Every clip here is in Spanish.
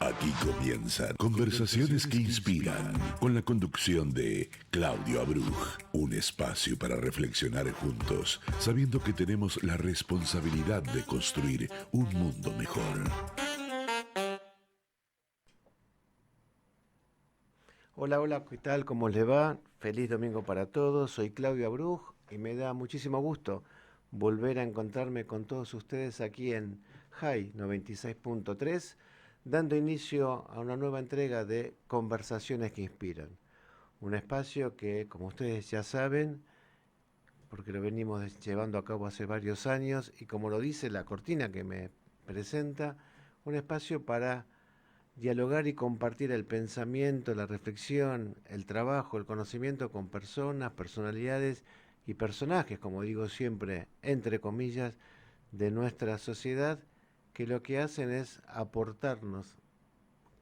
Aquí comienzan Conversaciones que Inspiran, con la conducción de Claudio Abruj. Un espacio para reflexionar juntos, sabiendo que tenemos la responsabilidad de construir un mundo mejor. Hola, hola, ¿qué tal? ¿Cómo les va? Feliz domingo para todos. Soy Claudio Abruj y me da muchísimo gusto volver a encontrarme con todos ustedes aquí en High 96.3, dando inicio a una nueva entrega de Conversaciones que Inspiran. Un espacio que, como ustedes ya saben, porque lo venimos llevando a cabo hace varios años y como lo dice la cortina que me presenta, un espacio para dialogar y compartir el pensamiento, la reflexión, el trabajo, el conocimiento con personas, personalidades y personajes, como digo siempre, entre comillas, de nuestra sociedad, que lo que hacen es aportarnos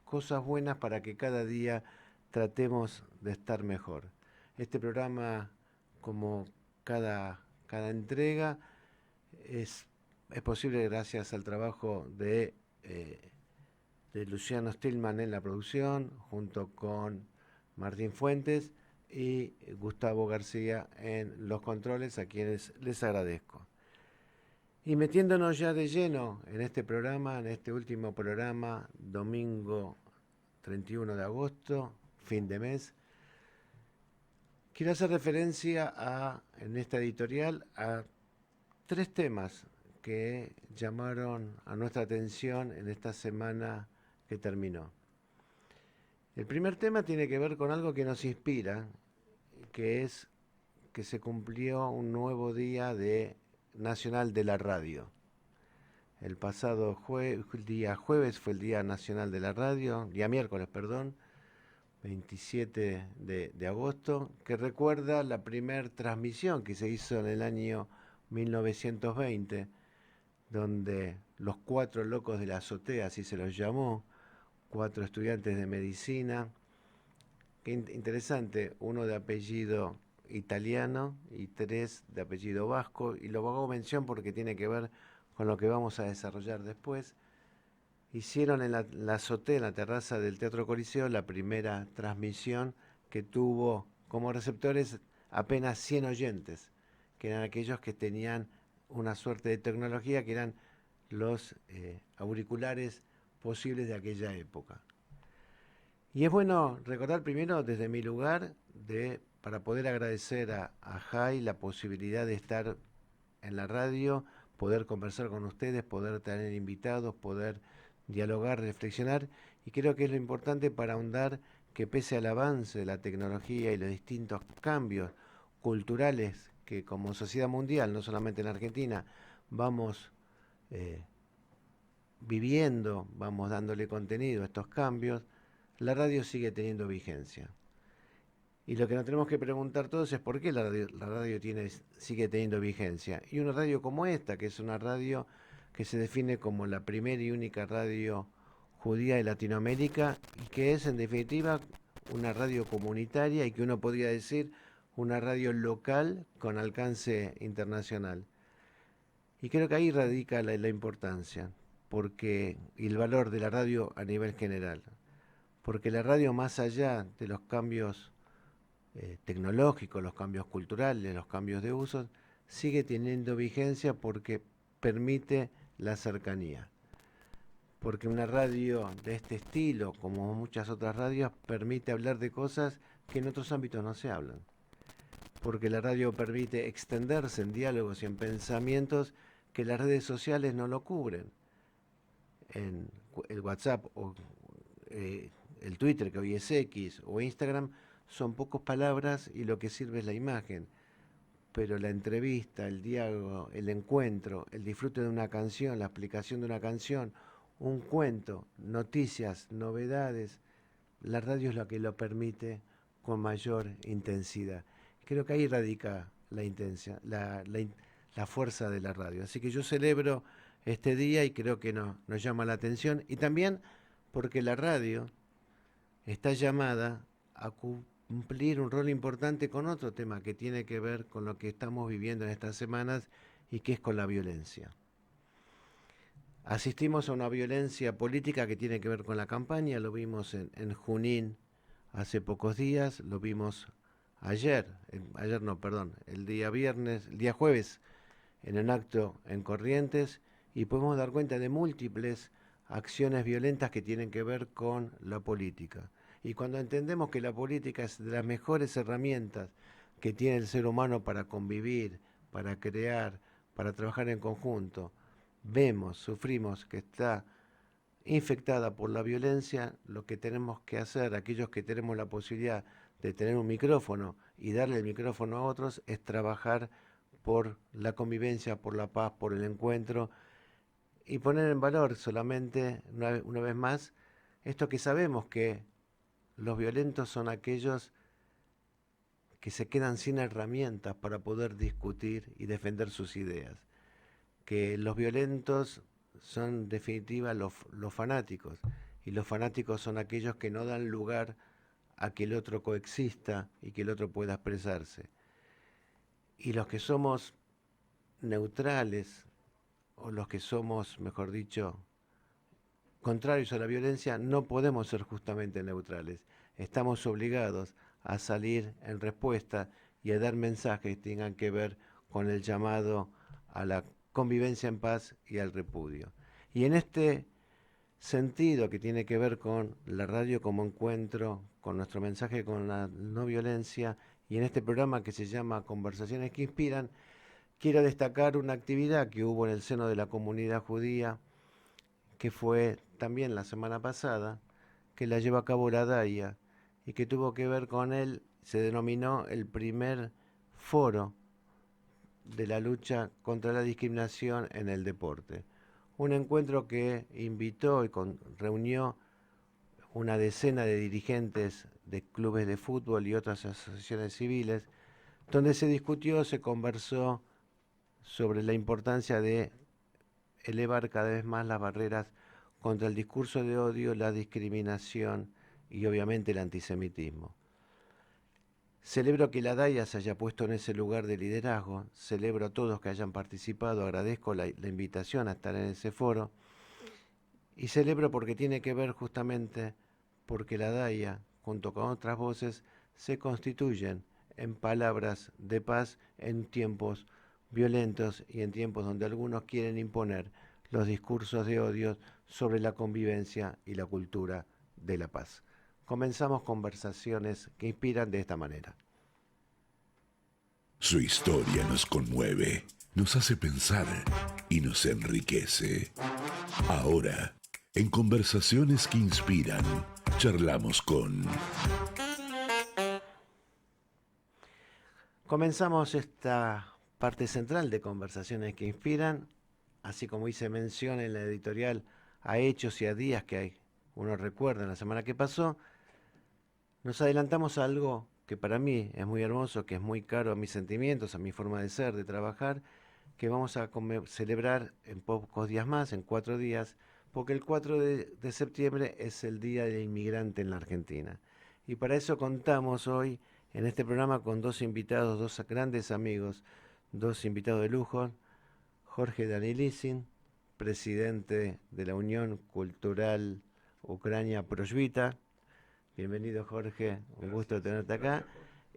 cosas buenas para que cada día tratemos de estar mejor. Este programa, como cada entrega, es, es posible gracias al trabajo de Luciano Stillman en la producción, junto con Martín Fuentes y Gustavo García en los controles, a quienes les agradezco. Y metiéndonos ya de lleno en este programa, en este último programa, domingo 31 de agosto, fin de mes, quiero hacer referencia en esta editorial a tres temas que llamaron a nuestra atención en esta semana que terminó. El primer tema tiene que ver con algo que nos inspira, que es que se cumplió un nuevo día nacional de la radio. El pasado día jueves fue el Día Nacional de la Radio, día miércoles, perdón, 27 de agosto, que recuerda la primera transmisión que se hizo en el año 1920, donde los cuatro locos de la azotea, así se los llamó, cuatro estudiantes de medicina. Qué interesante, uno de apellido italiano y tres de apellido vasco, y lo hago mención porque tiene que ver con lo que vamos a desarrollar después. Hicieron en la azotea, en la terraza del Teatro Coliseo, la primera transmisión que tuvo como receptores apenas 100 oyentes, que eran aquellos que tenían una suerte de tecnología, que eran los auriculares posibles de aquella época. Y es bueno recordar primero desde mi lugar para poder agradecer a Jai la posibilidad de estar en la radio, poder conversar con ustedes, poder tener invitados, poder dialogar, reflexionar, y creo que es lo importante para ahondar que pese al avance de la tecnología y los distintos cambios culturales que como sociedad mundial, no solamente en Argentina, vamos eh, viviendo, vamos dándole contenido a estos cambios, la radio sigue teniendo vigencia. Y lo que nos tenemos que preguntar todos es por qué la radio sigue teniendo vigencia. Y una radio como esta, que es una radio que se define como la primera y única radio judía de Latinoamérica y que es en definitiva una radio comunitaria y que uno podría decir una radio local con alcance internacional. Y creo que ahí radica la importancia y el valor de la radio a nivel general. Porque la radio, más allá de los cambios tecnológicos, los cambios culturales, los cambios de usos, sigue teniendo vigencia porque permite la cercanía. Porque una radio de este estilo, como muchas otras radios, permite hablar de cosas que en otros ámbitos no se hablan. Porque la radio permite extenderse en diálogos y en pensamientos que las redes sociales no lo cubren. En el WhatsApp o el Twitter, que hoy es X, o Instagram, son pocas palabras y lo que sirve es la imagen. Pero la entrevista, el diálogo, el encuentro, el disfrute de una canción, la explicación de una canción, un cuento, noticias, novedades, la radio es la que lo permite con mayor intensidad. Creo que ahí radica la fuerza de la radio. Así que yo celebro este día y creo que nos llama la atención. Y también porque la radio está llamada a cumplir un rol importante con otro tema que tiene que ver con lo que estamos viviendo en estas semanas y que es con la violencia. asistimos a una violencia política que tiene que ver con la campaña, lo vimos en Junín hace pocos días, lo vimos el día viernes, el día jueves, en un acto en Corrientes, y podemos dar cuenta de múltiples acciones violentas que tienen que ver con la política. Y cuando entendemos que la política es de las mejores herramientas que tiene el ser humano para convivir, para crear, para trabajar en conjunto, sufrimos que está infectada por la violencia, lo que tenemos que hacer, aquellos que tenemos la posibilidad de tener un micrófono y darle el micrófono a otros, es trabajar por la convivencia, por la paz, por el encuentro y poner en valor solamente, una vez más, esto que sabemos que los violentos son aquellos que se quedan sin herramientas para poder discutir y defender sus ideas. Que los violentos son en definitiva los fanáticos, y los fanáticos son aquellos que no dan lugar a que el otro coexista y que el otro pueda expresarse. Y los que somos neutrales, o los que somos, mejor dicho, contrarios a la violencia, no podemos ser justamente neutrales. Estamos obligados a salir en respuesta y a dar mensajes que tengan que ver con el llamado a la convivencia en paz y al repudio. Y en este sentido que tiene que ver con la radio como encuentro, con nuestro mensaje con la no violencia, y en este programa que se llama Conversaciones que Inspiran, quiero destacar una actividad que hubo en el seno de la comunidad judía, que fue también la semana pasada, que la lleva a cabo la DAIA, y que tuvo que ver con se denominó el primer foro de la lucha contra la discriminación en el deporte. Un encuentro que invitó y reunió una decena de dirigentes de clubes de fútbol y otras asociaciones civiles, donde se discutió, se conversó sobre la importancia de elevar cada vez más las barreras contra el discurso de odio, la discriminación y obviamente el antisemitismo. Celebro que la DAIA se haya puesto en ese lugar de liderazgo, celebro a todos que hayan participado, agradezco la invitación a estar en ese foro, y celebro porque tiene que ver justamente porque la DAIA, junto con otras voces, se constituyen en palabras de paz en tiempos violentos y en tiempos donde algunos quieren imponer los discursos de odio sobre la convivencia y la cultura de la paz. Comenzamos conversaciones que inspiran de esta manera. Su historia nos conmueve, nos hace pensar y nos enriquece. Ahora, en Conversaciones que Inspiran, charlamos con... Comenzamos esta parte central de Conversaciones que Inspiran, así como hice mención en la editorial a hechos y a días que uno recuerda en la semana que pasó. Nos adelantamos a algo que para mí es muy hermoso, que es muy caro a mis sentimientos, a mi forma de ser, de trabajar, que vamos a celebrar en pocos días más, en 4 días, porque el 4 de septiembre es el Día del Inmigrante en la Argentina. Y para eso contamos hoy en este programa con 2 invitados, 2 grandes amigos, 2 invitados de lujo, Jorge Danilisin, presidente de la Unión Cultural Ucrania Proyvita. Bienvenido, Jorge, un gusto tenerte acá.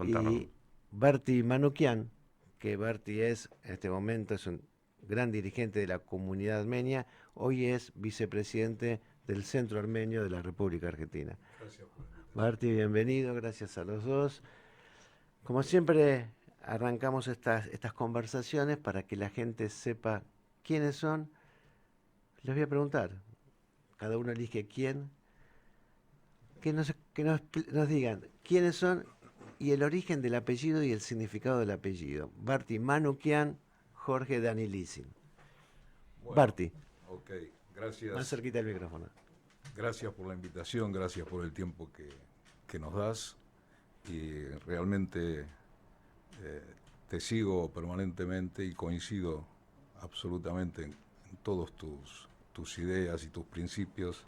Y Barty Manukian, que Barty en este momento es un gran dirigente de la comunidad armenia, hoy es vicepresidente del Centro Armenio de la República Argentina. Gracias por la invitación. Barty, bienvenido, gracias a los dos. Como siempre, arrancamos estas conversaciones para que la gente sepa quiénes son. Les voy a preguntar, cada uno elige quién, que nos digan quiénes son y el origen del apellido y el significado del apellido. Barty Manukian, Jorge Danilisin. Bueno, Barty. Ok, gracias. Más cerquita del micrófono. Gracias por la invitación, gracias por el tiempo que nos das. Y realmente te sigo permanentemente y coincido absolutamente en todos tus ideas y tus principios,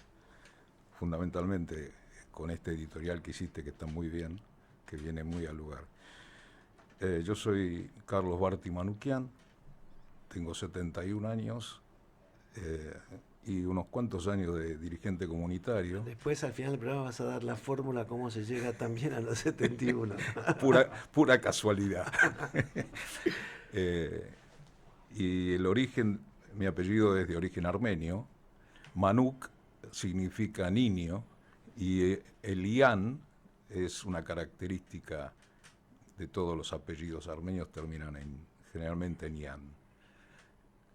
fundamentalmente con este editorial que hiciste, que está muy bien, que viene muy al lugar. Yo soy Carlos Barty Manukian, tengo 71 años, y unos cuantos años de dirigente comunitario. Después, al final del programa, vas a dar la fórmula cómo se llega también a los 71. Pura casualidad. Y el origen, mi apellido es de origen armenio. Manuk significa niño y el Ian es una característica de todos los apellidos armenios, terminan generalmente en Ian.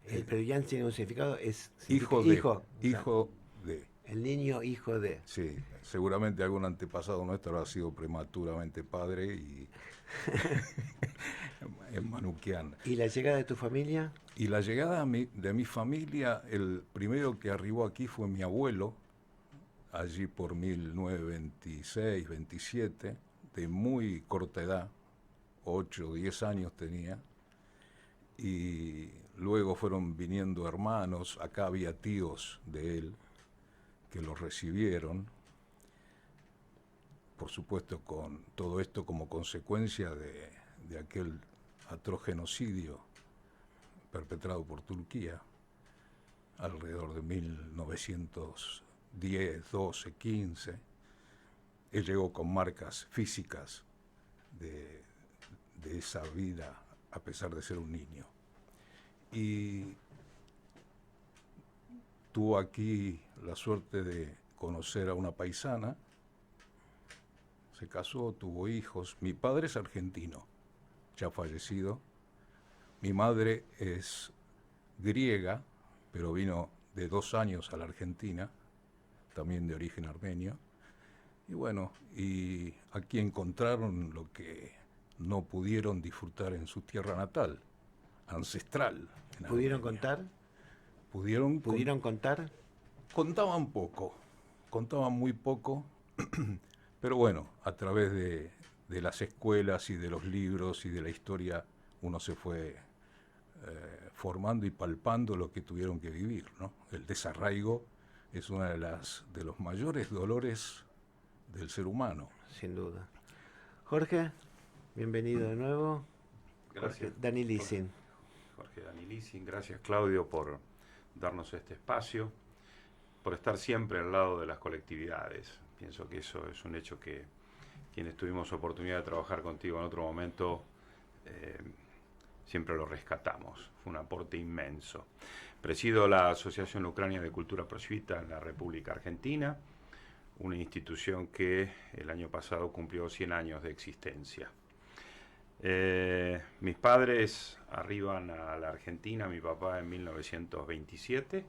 Pero Ian tiene un significado, Hijo de. El niño hijo de. Sí, seguramente algún antepasado nuestro habrá sido prematuramente padre y en manuquian. ¿Y la llegada de tu familia? Y la llegada de mi familia, el primero que arribó aquí fue mi abuelo, allí por 1926, 27, de muy corta edad, 8 o 10 años tenía, y luego fueron viniendo hermanos, acá había tíos de él que los recibieron, por supuesto con todo esto como consecuencia de aquel atroz genocidio perpetrado por Turquía alrededor de 1910, 12, 15. Él llegó con marcas físicas de esa vida a pesar de ser un niño. Y tuvo aquí la suerte de conocer a una paisana, se casó, tuvo hijos. Mi padre es argentino, ya fallecido. Mi madre es griega, pero vino de 2 años a la Argentina, también de origen armenio. Y bueno, y aquí encontraron lo que no pudieron disfrutar en su tierra natal, ancestral. ¿Pudieron contar? ¿Pudieron contar? Contaban poco, contaban muy poco, pero bueno, a través de las escuelas y de los libros y de la historia uno se fue formando y palpando lo que tuvieron que vivir, ¿no? El desarraigo es uno de los mayores dolores del ser humano. Sin duda. Jorge, bienvenido de nuevo. Gracias. Jorge, Dani Lissing. Jorge Dani Lissing, gracias Claudio por darnos este espacio, por estar siempre al lado de las colectividades. Pienso que eso es un hecho que quienes tuvimos oportunidad de trabajar contigo en otro momento siempre lo rescatamos. Fue un aporte inmenso. Presido la Asociación Ucrania de Cultura Prosvita en la República Argentina, una institución que el año pasado cumplió 100 años de existencia. Mis padres arriban a la Argentina, mi papá en 1927,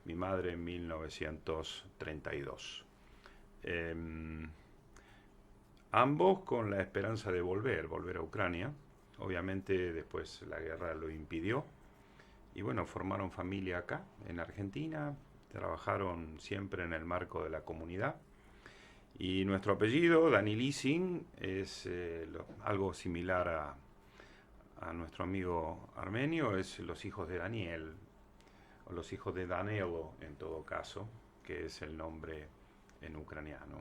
mi madre en 1932. Ambos con la esperanza de volver a Ucrania. Obviamente después la guerra lo impidió. Y bueno, formaron familia acá, en Argentina, trabajaron siempre en el marco de la comunidad. Y nuestro apellido, Dani Lissing, es algo similar a nuestro amigo armenio, es los hijos de Daniel, o los hijos de Danilo en todo caso, que es el nombre en ucraniano.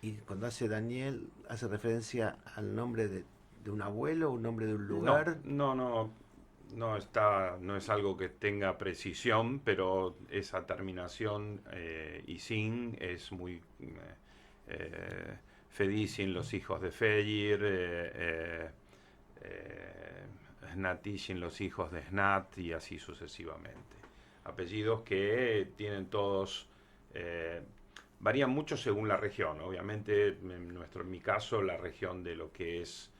Y cuando hace Daniel, ¿hace referencia al nombre de un abuelo, un nombre de un lugar? No es algo que tenga precisión, pero esa terminación y sin es muy Fedicin, los hijos de Feyir, Snatishin, los hijos de Snat, y así sucesivamente. Apellidos que tienen todos, varían mucho según la región. Obviamente, en mi caso, la región de lo que es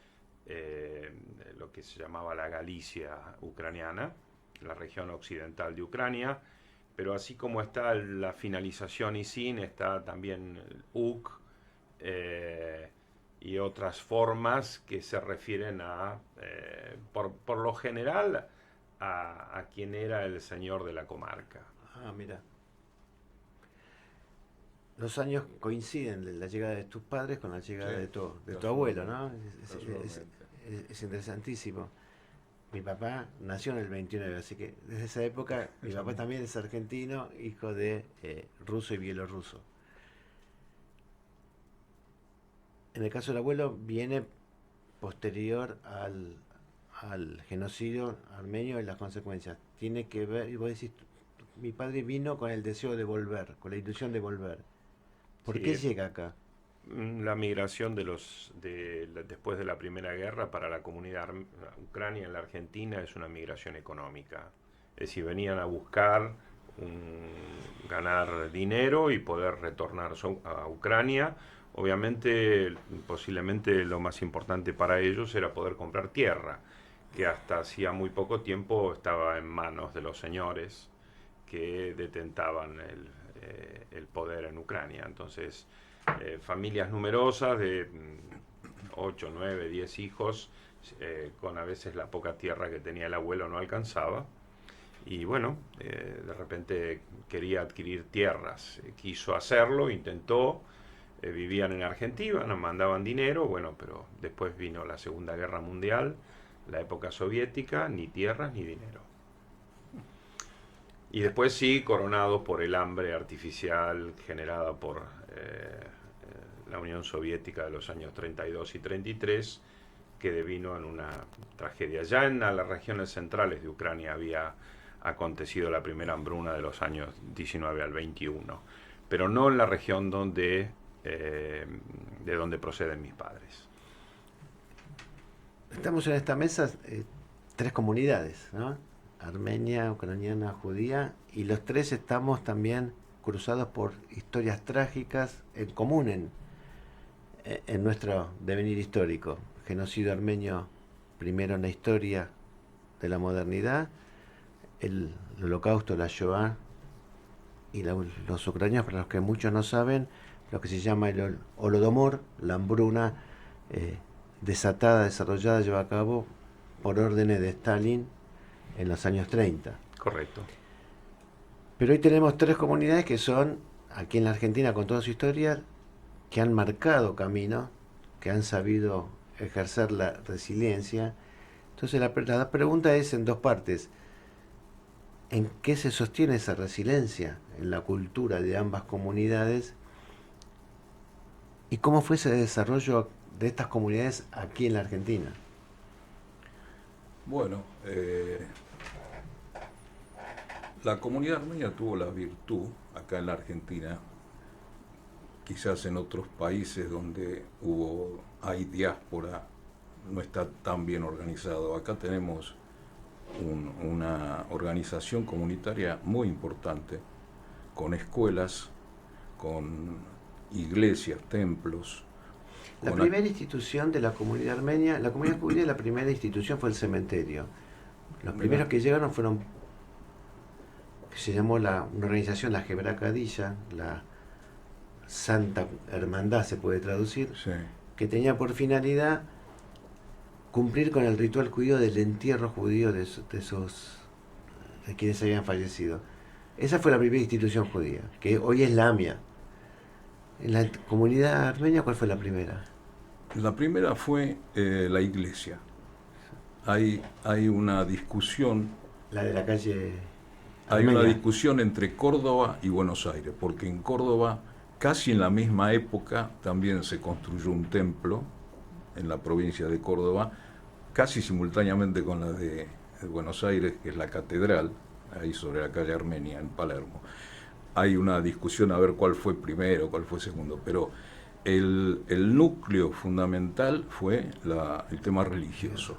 lo que se llamaba la Galicia ucraniana, la región occidental de Ucrania, pero así como está la finalización ISIN, está también el UK y otras formas que se refieren a, por lo general, a quien era el señor de la comarca. Ah, mira. Los años coinciden, la llegada de tus padres con la llegada de tu abuelo, ¿no? Es interesantísimo. Mi papá nació en el 29, así que desde esa época mi papá también es argentino, hijo de ruso y bielorruso. En el caso del abuelo viene posterior al genocidio armenio y las consecuencias. Tiene que ver, y vos decís, mi padre vino con el deseo de volver, con la ilusión de volver. ¿Por Sí, qué llega acá? la migración después de la Primera Guerra para la comunidad ucrania en la Argentina es una migración económica. Es decir, venían a buscar ganar dinero y poder retornar a Ucrania. Obviamente, posiblemente lo más importante para ellos era poder comprar tierra, que hasta hacía muy poco tiempo estaba en manos de los señores que detentaban el poder en Ucrania. Entonces, familias numerosas de 8, 9, 10 hijos, con a veces la poca tierra que tenía el abuelo no alcanzaba. Y bueno, de repente quería adquirir tierras, quiso hacerlo, intentó, vivían en Argentina, nos mandaban dinero, bueno, pero después vino la Segunda Guerra Mundial, la época soviética, ni tierras ni dinero. Y después sí, coronados por el hambre artificial generada por la Unión Soviética de los años 32 y 33, que devino en una tragedia. Ya en las regiones centrales de Ucrania había acontecido la primera hambruna de los años 19 al 21, pero no en la región de donde proceden mis padres. Estamos en esta mesa, tres comunidades, ¿no? Armenia, ucraniana, judía, y los tres estamos también cruzados por historias trágicas en común en nuestro devenir histórico. Genocidio armenio primero en la historia de la modernidad, el holocausto, la Shoah, y los ucranianos, para los que muchos no saben, lo que se llama el Holodomor, la hambruna desatada, desarrollada, llevada a cabo por órdenes de Stalin en los años 30. Correcto. Pero hoy tenemos tres comunidades que son, aquí en la Argentina, con toda su historia, que han marcado camino, que han sabido ejercer la resiliencia. Entonces la pregunta es en dos partes. ¿En qué se sostiene esa resiliencia en la cultura de ambas comunidades? ¿Y cómo fue ese desarrollo de estas comunidades aquí en la Argentina? Bueno, la comunidad armenia tuvo la virtud, acá en la Argentina, quizás en otros países donde hay diáspora, no está tan bien organizado. Acá tenemos una organización comunitaria muy importante, con escuelas, con iglesias, templos. La primera institución de la comunidad armenia, la comunidad judía, la primera institución fue el cementerio. Los primeros que llegaron fueron, que se llamó una organización, la Hebra Kadisha, la Santa Hermandad se puede traducir, Sí. que tenía por finalidad cumplir con el ritual judío del entierro judío de quienes habían fallecido. Esa fue la primera institución judía, que hoy es la AMIA. En la comunidad armenia, ¿cuál fue la primera? La primera fue la iglesia. Hay una discusión. La de la calle Hay Armenia. una discusión entre Córdoba y Buenos Aires, porque en Córdoba, casi en la misma época, también se construyó un templo en la provincia de Córdoba, casi simultáneamente con la de Buenos Aires, que es la catedral, ahí sobre la calle Armenia, en Palermo. Hay una discusión a ver cuál fue primero, cuál fue segundo, pero el núcleo fundamental fue el tema religioso.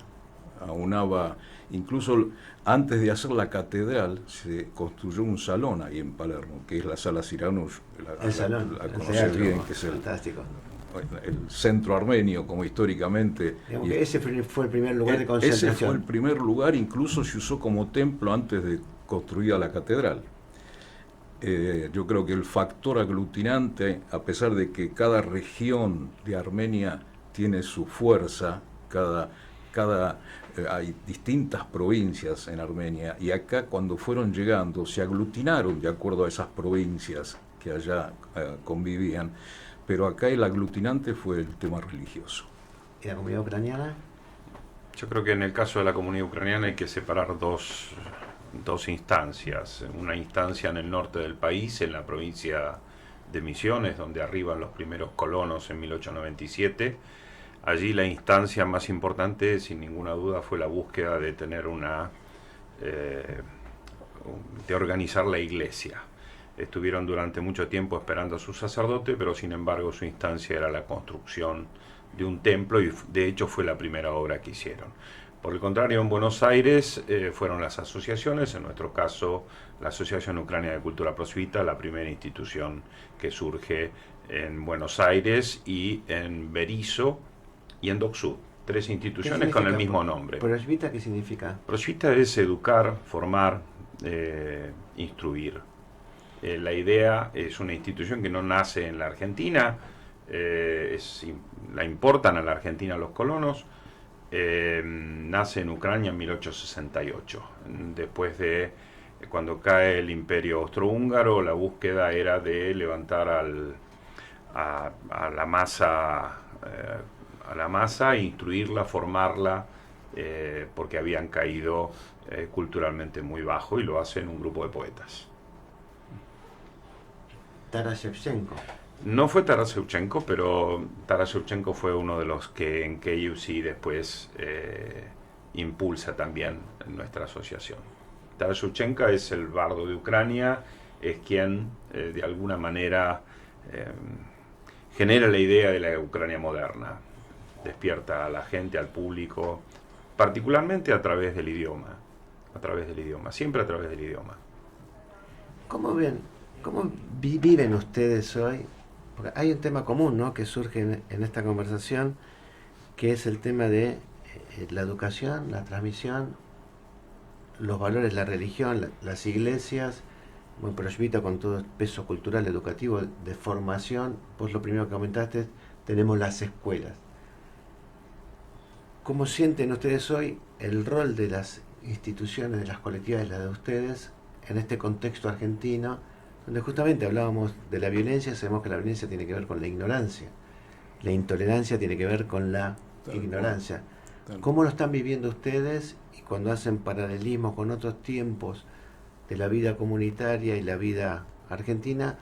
Aunaba, incluso antes de hacer la catedral, se construyó un salón ahí en Palermo, que es la Sala Siranush, El salón, la el conocés teatro, bien, que es fantástico. el centro armenio, como históricamente. Digamos que ese fue el primer lugar de Ese concentración. fue el primer lugar, incluso se usó como templo antes de construir la catedral. Yo creo que el factor aglutinante, a pesar de que cada región de Armenia tiene su fuerza, hay distintas provincias en Armenia, y acá cuando fueron llegando se aglutinaron de acuerdo a esas provincias que allá convivían, pero acá el aglutinante fue el tema religioso. ¿Y la comunidad ucraniana? Yo creo que en el caso de la comunidad ucraniana hay que separar dos instancias. Una instancia en el norte del país, en la provincia de Misiones, donde arriban los primeros colonos en 1897. Allí la instancia más importante, sin ninguna duda, fue la búsqueda de tener de organizar la iglesia. Estuvieron durante mucho tiempo esperando a su sacerdote, pero sin embargo su instancia era la construcción de un templo y de hecho fue la primera obra que hicieron. Por el contrario, en Buenos Aires fueron las asociaciones, en nuestro caso la Asociación Ucrania de Cultura Prosvita, la primera institución que surge en Buenos Aires y en Berisso y en Dock Sud, 3 instituciones con el mismo nombre. ¿Prosvita qué significa? Prosvita es educar, formar, instruir. La idea es una institución que no nace en la Argentina, la importan a la Argentina los colonos, nace en Ucrania en 1868. Después de cuando cae el Imperio Austrohúngaro, la búsqueda era de levantar a la masa, instruirla, formarla, porque habían caído culturalmente muy bajo, y lo hacen un grupo de poetas. Taras Shevchenko. No fue Taras Shevchenko, pero Taras Shevchenko fue uno de los que en KUC después impulsa también nuestra asociación. Taras Shevchenko es el bardo de Ucrania, es quien de alguna manera genera la idea de la Ucrania moderna, despierta a la gente, al público, particularmente a través del idioma, siempre a través del idioma. ¿Cómo viven ustedes hoy? Porque hay un tema común, ¿no?, que surge en esta conversación, que es el tema de la educación, la transmisión, los valores, la religión, las iglesias, bueno, Prosvita con todo el peso cultural, educativo, de formación. Vos lo primero que comentaste, tenemos las escuelas. ¿Cómo sienten ustedes hoy el rol de las instituciones, de las colectividades, la de ustedes, en este contexto argentino, donde justamente hablábamos de la violencia? Sabemos que la violencia tiene que ver con la ignorancia, la intolerancia tiene que ver con la ignorancia. ¿Cómo lo están viviendo ustedes? Y cuando hacen paralelismo con otros tiempos de la vida comunitaria y la vida argentina,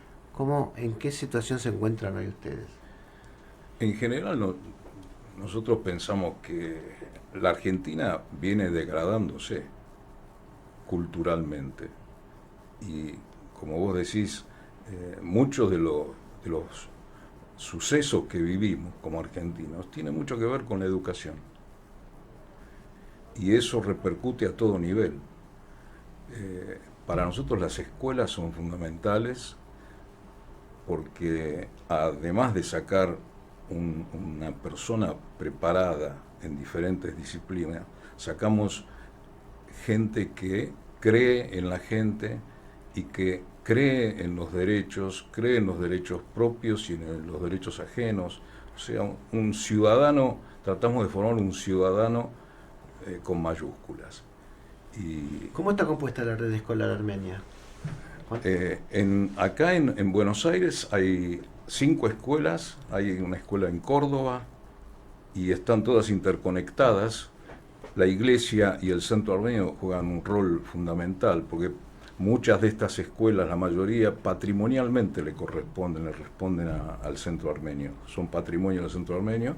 ¿en qué situación se encuentran hoy ustedes? En general, nosotros pensamos que la Argentina viene degradándose culturalmente. Y como vos decís, muchos de los sucesos que vivimos como argentinos tienen mucho que ver con la educación. Y eso repercute a todo nivel. Para nosotros las escuelas son fundamentales porque además de sacar una persona preparada en diferentes disciplinas, sacamos gente que cree en la gente y que cree en los derechos propios y en los derechos ajenos. O sea, un ciudadano, tratamos de formar un ciudadano con mayúsculas. ¿Cómo está compuesta la red escolar armenia? Acá en Buenos Aires hay 5 escuelas, hay una escuela en Córdoba y están todas interconectadas. La iglesia y el centro armenio juegan un rol fundamental porque muchas de estas escuelas, la mayoría patrimonialmente le responden al centro armenio, son patrimonio del centro armenio,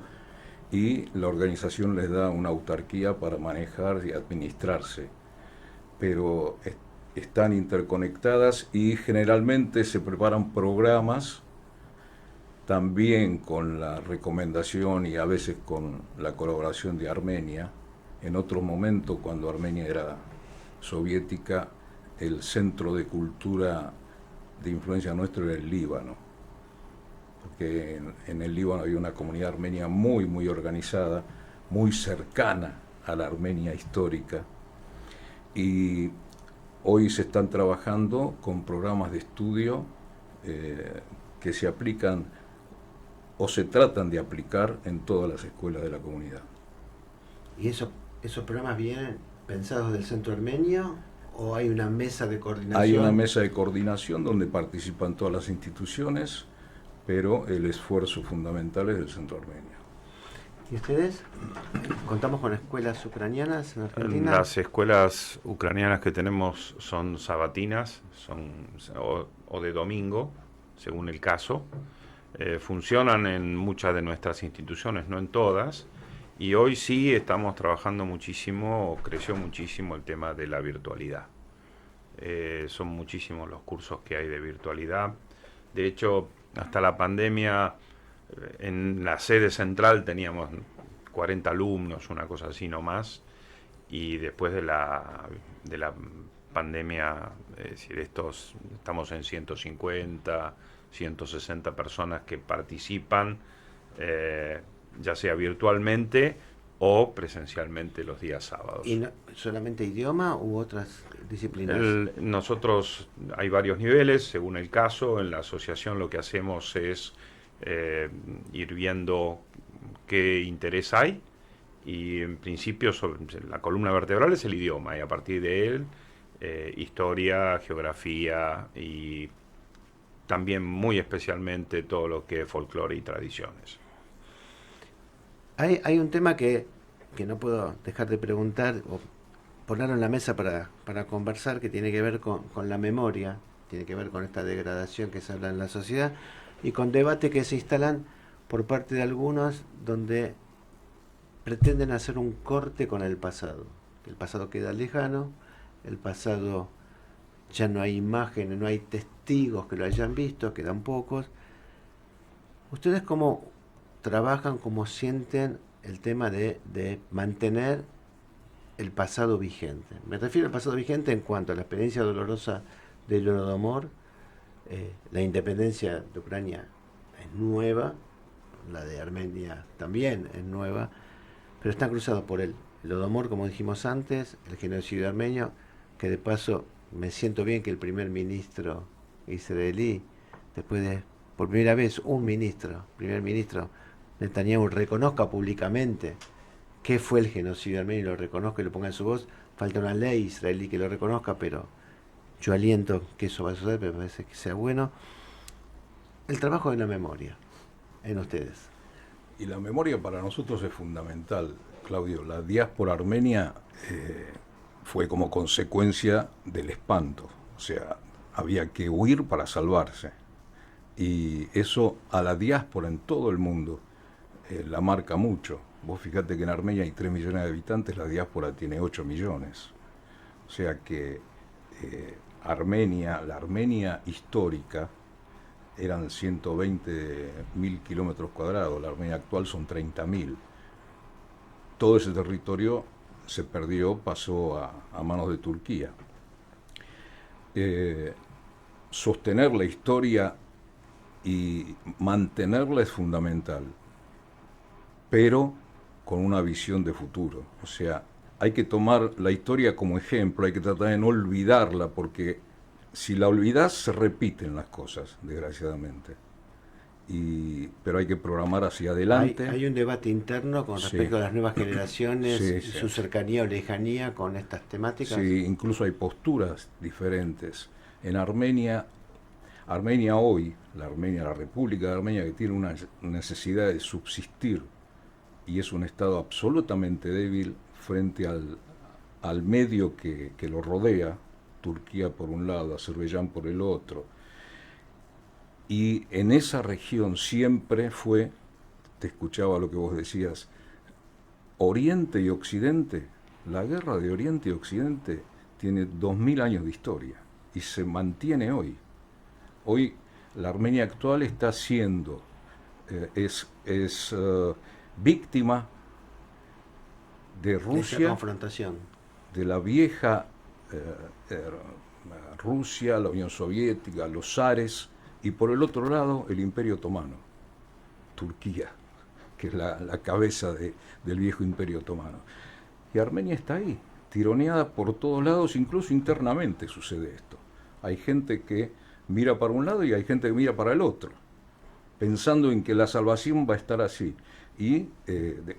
y la organización les da una autarquía para manejar y administrarse, pero están interconectadas y generalmente se preparan programas también con la recomendación y a veces con la colaboración de Armenia. En otro momento, cuando Armenia era soviética, el centro de cultura de influencia nuestro era el Líbano, porque en el Líbano había una comunidad armenia muy, muy organizada, muy cercana a la Armenia histórica, y hoy se están trabajando con programas de estudio que se aplican o se tratan de aplicar en todas las escuelas de la comunidad. ¿Y esos programas vienen pensados del centro armenio o hay una mesa de coordinación? Hay una mesa de coordinación donde participan todas las instituciones, pero el esfuerzo fundamental es del centro armenio. ¿Y ustedes? ¿Contamos con escuelas ucranianas en Argentina? Las escuelas ucranianas que tenemos son sabatinas, o de domingo, según el caso. Funcionan en muchas de nuestras instituciones, no en todas, y hoy sí estamos trabajando muchísimo, creció muchísimo el tema de la virtualidad. Son muchísimos los cursos que hay de virtualidad. De hecho, hasta la pandemia, en la sede central teníamos 40 alumnos, una cosa así no más, y después de la pandemia, es decir, estamos en 150, 160 personas que participan, ya sea virtualmente o presencialmente los días sábados. ¿Y no, solamente idioma u otras disciplinas? Nosotros hay varios niveles, según el caso. En la asociación lo que hacemos es ir viendo qué interés hay, y en principio la columna vertebral es el idioma, y a partir de él historia, geografía y también muy especialmente todo lo que es folclore y tradiciones. Hay un tema que no puedo dejar de preguntar o ponerlo en la mesa para conversar, que tiene que ver con la memoria, tiene que ver con esta degradación que se habla en la sociedad y con debates que se instalan por parte de algunos donde pretenden hacer un corte con el pasado. El pasado queda lejano, el pasado ya no hay imágenes, no hay testigos que lo hayan visto, quedan pocos. ¿Ustedes cómo trabajan, cómo sienten el tema de mantener el pasado vigente? Me refiero al pasado vigente en cuanto a la experiencia dolorosa del Holodomor. La independencia de Ucrania es nueva, la de Armenia también es nueva, pero están cruzados por el Holodomor, como dijimos antes, el genocidio armenio, que de paso me siento bien que el primer ministro israelí, después de por primera vez primer ministro Netanyahu, reconozca públicamente qué fue el genocidio armenio y lo reconozca y lo ponga en su voz. Falta una ley israelí que lo reconozca, pero yo aliento que eso va a suceder, me parece que sea bueno. El trabajo de la memoria en ustedes. Y la memoria para nosotros es fundamental, Claudio. La diáspora armenia fue como consecuencia del espanto. O sea, había que huir para salvarse. Y eso a la diáspora en todo el mundo la marca mucho. Vos fíjate que en Armenia hay 3 millones de habitantes, la diáspora tiene 8 millones. O sea que la Armenia histórica, eran 120.000 kilómetros cuadrados, la Armenia actual son 30.000. Todo ese territorio se perdió, pasó a manos de Turquía. Sostener la historia y mantenerla es fundamental, pero con una visión de futuro. O sea, hay que tomar la historia como ejemplo, hay que tratar de no olvidarla, porque si la olvidas se repiten las cosas, desgraciadamente. Pero hay que programar hacia adelante. Hay un debate interno con respecto a las nuevas generaciones, Sí, y su cercanía o lejanía con estas temáticas. Sí, incluso hay posturas diferentes. En Armenia hoy, la República de Armenia, que tiene una necesidad de subsistir y es un estado absolutamente débil frente al medio que lo rodea, Turquía por un lado, Azerbaiyán por el otro. Y en esa región siempre fue, te escuchaba lo que vos decías, Oriente y Occidente. La guerra de Oriente y Occidente tiene 2000 años de historia y se mantiene hoy. Hoy la Armenia actual está siendo, es víctima de Rusia, esa confrontación, de la vieja Rusia, la Unión Soviética, los zares, y por el otro lado el Imperio Otomano, Turquía, que es la cabeza del viejo Imperio Otomano. Y Armenia está ahí, tironeada por todos lados, incluso internamente sucede esto. Hay gente que mira para un lado y hay gente que mira para el otro, pensando en que la salvación va a estar así. Y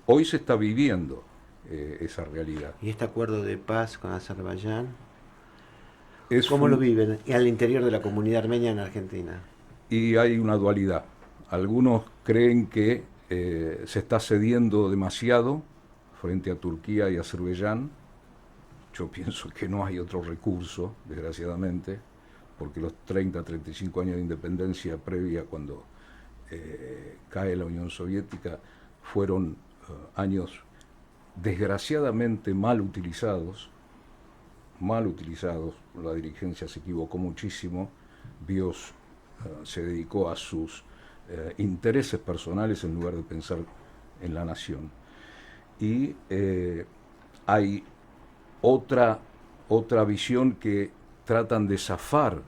hoy se está viviendo esa realidad. ¿Y este acuerdo de paz con Azerbaiyán? Es ¿Cómo lo viven al interior de la comunidad armenia en Argentina? Y hay una dualidad. Algunos creen que se está cediendo demasiado frente a Turquía y Azerbaiyán. Yo pienso que no hay otro recurso, desgraciadamente, porque los 30, 35 años de independencia previa, cuando cae la Unión Soviética, fueron años desgraciadamente mal utilizados, mal utilizados. La dirigencia se equivocó muchísimo, se dedicó a sus intereses personales en lugar de pensar en la nación. Y hay otra visión que tratan de zafar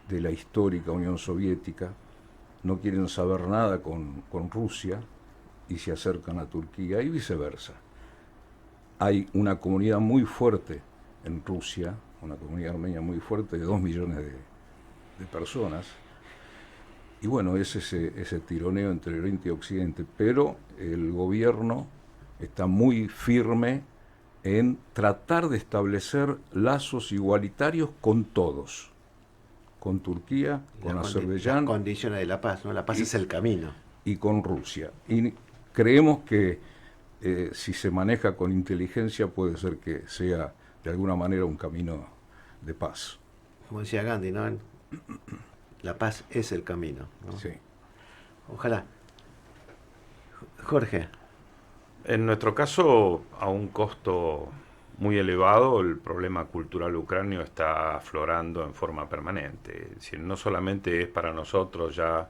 de la histórica Unión Soviética, no quieren saber nada con Rusia y se acercan a Turquía y viceversa. Hay una comunidad muy fuerte en Rusia, una comunidad armenia muy fuerte de 2 millones de personas, y bueno, es ese tironeo entre Oriente y Occidente, pero el gobierno está muy firme en tratar de establecer lazos igualitarios con todos, con Turquía, con Azerbaiyán. Las condiciones de la paz, ¿no? La paz es el camino. Y con Rusia. Y creemos que si se maneja con inteligencia puede ser que sea de alguna manera un camino de paz. Como decía Gandhi, ¿no? La paz es el camino, ¿no? Sí. Ojalá. Jorge. En nuestro caso, a un costo muy elevado, el problema cultural ucranio está aflorando en forma permanente. Es decir, no solamente es para nosotros ya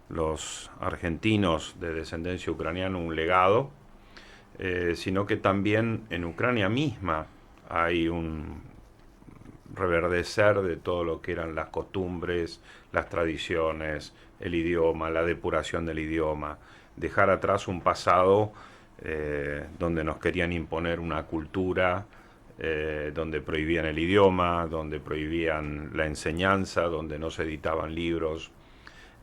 los argentinos de descendencia ucraniana un legado, sino que también en Ucrania misma hay un reverdecer de todo lo que eran las costumbres, las tradiciones, el idioma, la depuración del idioma, dejar atrás un pasado donde nos querían imponer una cultura, donde prohibían el idioma, donde prohibían la enseñanza, donde no se editaban libros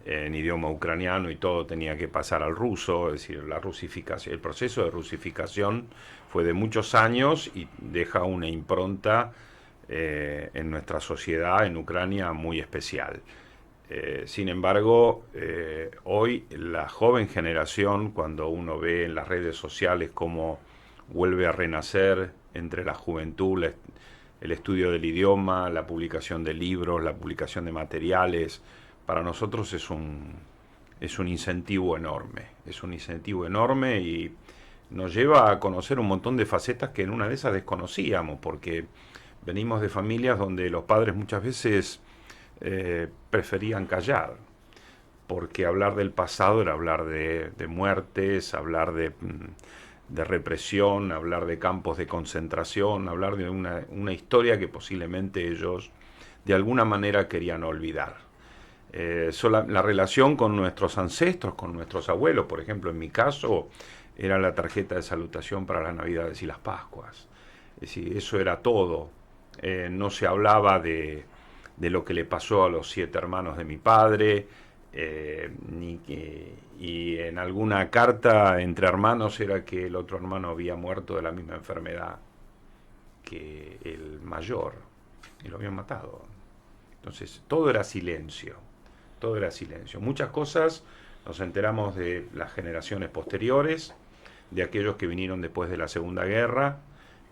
en idioma ucraniano y todo tenía que pasar al ruso. Es decir, la rusificación, el proceso de rusificación fue de muchos años y deja una impronta en nuestra sociedad en Ucrania muy especial. Sin embargo, hoy la joven generación, cuando uno ve en las redes sociales cómo vuelve a renacer entre la juventud el estudio del idioma, la publicación de libros, la publicación de materiales, para nosotros es un incentivo enorme. Es un incentivo enorme y nos lleva a conocer un montón de facetas que en una de esas desconocíamos, porque venimos de familias donde los padres muchas veces preferían callar, porque hablar del pasado era hablar de muertes, hablar de represión, hablar de campos de concentración, hablar de una historia que posiblemente ellos de alguna manera querían olvidar. La relación con nuestros ancestros, con nuestros abuelos, por ejemplo, en mi caso, era la tarjeta de salutación para las Navidades y las Pascuas. Es decir, eso era todo. No se hablaba de lo que le pasó a los 7 hermanos de mi padre, y en alguna carta entre hermanos era que el otro hermano había muerto de la misma enfermedad que el mayor y lo habían matado. Entonces todo era silencio, todo era silencio. Muchas cosas nos enteramos de las generaciones posteriores, de aquellos que vinieron después de la Segunda Guerra,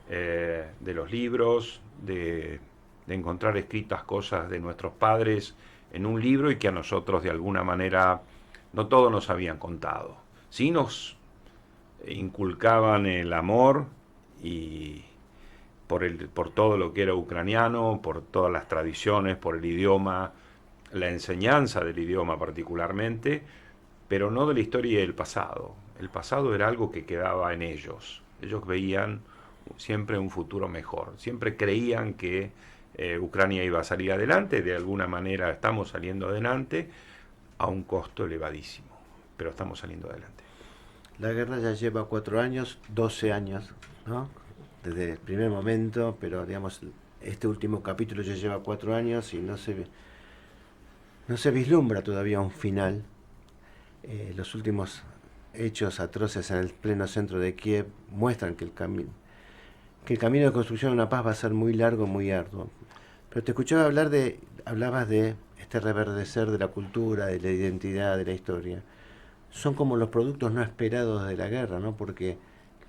de los libros, de encontrar escritas cosas de nuestros padres en un libro y que a nosotros de alguna manera no todos nos habían contado. Sí nos inculcaban el amor y por todo lo que era ucraniano, por todas las tradiciones, por el idioma, la enseñanza del idioma particularmente, pero no de la historia y del pasado. El pasado era algo que quedaba en ellos. Ellos veían siempre un futuro mejor, siempre creían que Ucrania iba a salir adelante. De alguna manera estamos saliendo adelante a un costo elevadísimo, pero estamos saliendo adelante. La guerra ya lleva 4 años, 12 años, ¿no? Desde el primer momento, pero digamos, este último capítulo ya lleva 4 años y no se vislumbra todavía un final. Los últimos hechos atroces en el pleno centro de Kiev muestran que el camino de construcción de una paz va a ser muy largo, muy arduo. Pero te escuchaba hablabas de este reverdecer de la cultura, de la identidad, de la historia. Son como los productos no esperados de la guerra, ¿no? Porque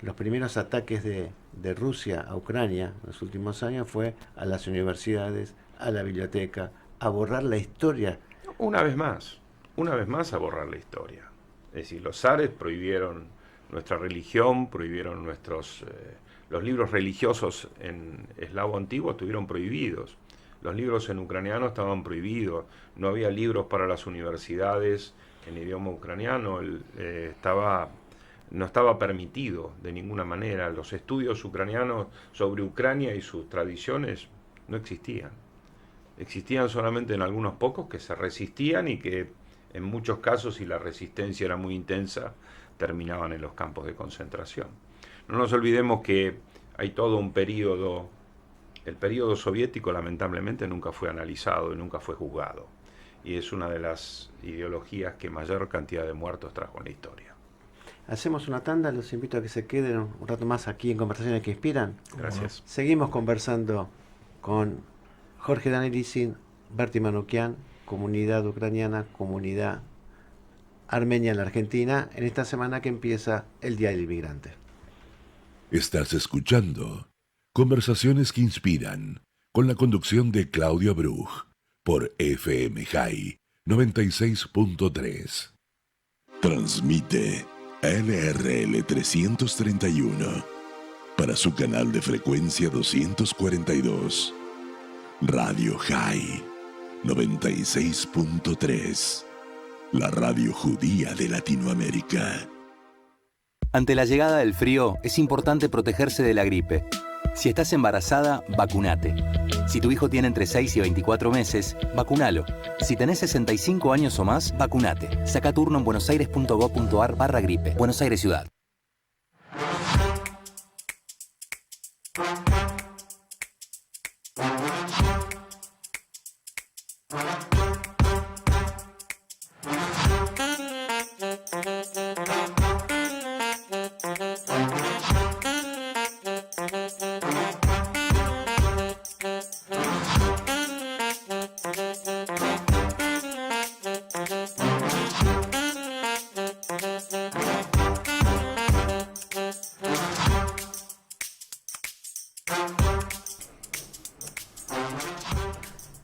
los primeros ataques de Rusia a Ucrania en los últimos años fue a las universidades, a la biblioteca, a borrar la historia. Una vez más a borrar la historia. Es decir, los zares prohibieron nuestra religión, prohibieron los libros religiosos en eslavo antiguo estuvieron prohibidos. Los libros en ucraniano estaban prohibidos. No había libros para las universidades en idioma ucraniano. No estaba permitido de ninguna manera. Los estudios ucranianos sobre Ucrania y sus tradiciones no existían. Existían solamente en algunos pocos que se resistían y que en muchos casos, si la resistencia era muy intensa, terminaban en los campos de concentración. No nos olvidemos que hay todo un periodo, el periodo soviético lamentablemente nunca fue analizado y nunca fue juzgado. Y es una de las ideologías que mayor cantidad de muertos trajo en la historia. Hacemos una tanda, los invito a que se queden un rato más aquí en Conversaciones que Inspiran. Gracias. Seguimos conversando con Jorge Danelisin, Berti Manoukian, comunidad ucraniana, comunidad armenia en la Argentina, en esta semana que empieza el Día del Inmigrante. Estás escuchando Conversaciones que Inspiran, con la conducción de Claudio Abruj, por FM High 96.3. Transmite LRL 331 para su canal de frecuencia 242. Radio High 96.3, la radio judía de Latinoamérica. Ante la llegada del frío, es importante protegerse de la gripe. Si estás embarazada, vacunate. Si tu hijo tiene entre 6 y 24 meses, vacunalo. Si tenés 65 años o más, vacunate. Saca turno en buenosaires.gov.ar/gripe. Buenos Aires Ciudad.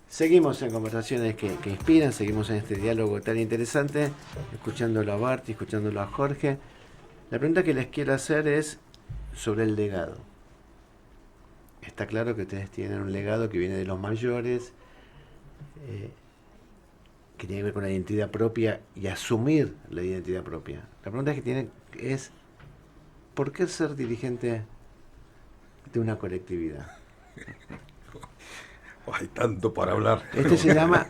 Seguimos en Conversaciones que Inspiran, seguimos en este diálogo tan interesante, escuchándolo a Berti, escuchándolo a Jorge. La pregunta que les quiero hacer es sobre el legado. Está claro que ustedes tienen un legado que viene de los mayores, que tiene que ver con la identidad propia y asumir la identidad propia. La pregunta que tienen es, ¿por qué ser dirigente de una colectividad? Hay tanto para hablar. Este programa